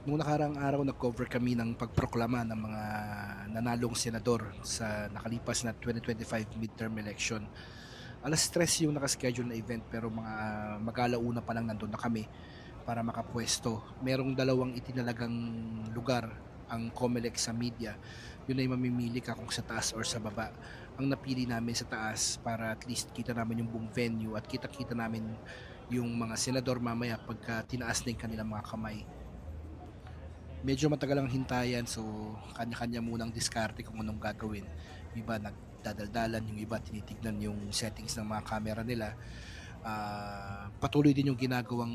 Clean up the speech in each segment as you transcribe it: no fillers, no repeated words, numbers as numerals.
Nung nakaraang araw nag-cover kami ng pagproklama ng mga nanalong senador sa nakalipas na 2025 midterm election. Alas 3 yung nakaschedule na event pero mga mag-alauna pa lang nandun na kami para makapwesto. Merong dalawang itinalagang lugar ang COMELEC sa media. Yun ay mamimili ka kung sa taas or sa baba. Ang napili namin sa taas para at least kita namin yung buong venue at kita-kita namin yung mga senador mamaya pagka tinaas na yung kanilang mga kamay. Medyo matagal ang hintayan, so kanya-kanya munang diskarte kung anong gagawin. Yung iba nagdadaldalan, yung iba tinitignan yung settings ng mga camera nila. Patuloy din yung ginagawang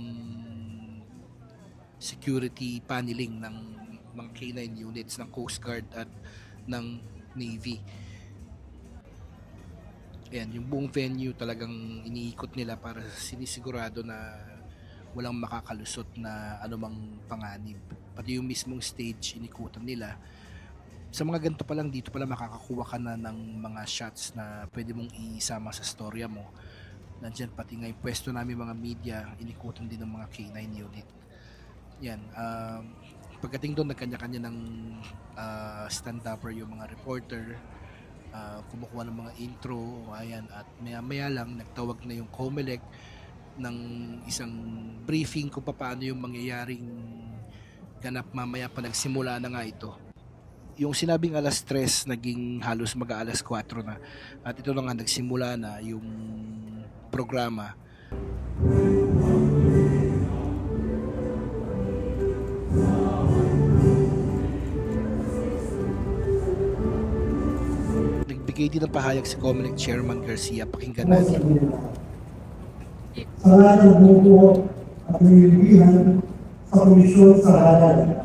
security paneling ng mga K9 units ng Coast Guard at ng Navy. Ayan, yung buong venue talagang iniikot nila para sinisigurado na walang makakalusot na anumang panganib. Pati yung mismong stage inikutan nila. Sa mga ganito pa lang, dito pala makakakuha ka na ng mga shots na pwede mong isama sa storya mo. Nandiyan pati nga yung pwesto namin mga media, inikutan din ng mga K9 unit. Yan. Pagdating doon, nagkanya-kanya ng stand-upper yung mga reporter, kumukuha ng mga intro, ayan, at maya-maya lang nagtawag na yung COMELEC ng isang briefing kung paano yung mangyayaring ganap mamaya pa nagsimula na nga ito. Yung sinabing alas 3 naging halos mag-aalas 4 na at ito na nga nagsimula na yung programa. Nagbigay din ng pahayag si COMELEC Chairman Garcia, pakinggan natin. Sa ngalan ng buo at nililihan sa Komisyon sa Halalan.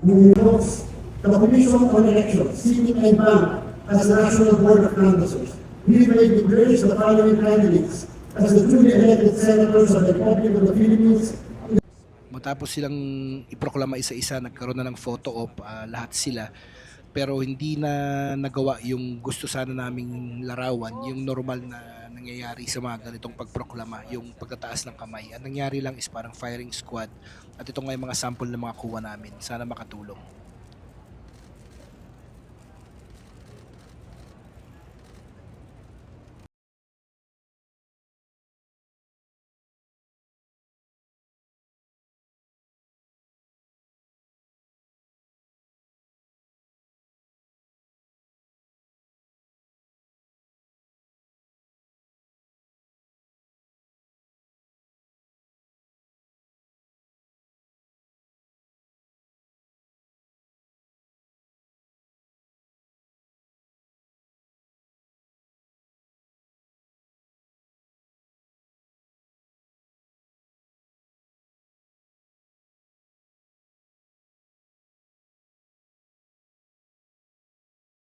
Nililos, the Commission on Elections, sitting and bank as the National Board of Canvassers, we may declare the following candidates as the duly elected senators of the Republic of the Philippines. Matapos silang iproklama isa-isa, nagkaroon na ng photo op, lahat sila. Pero hindi na nagawa yung gusto sana naming larawan, yung normal na nangyayari sa mga ganitong pagproklama, yung pagtataas ng kamay. Ang nangyari lang is parang firing squad at ito nga yung mga sample na mga kuha namin. Sana makatulong.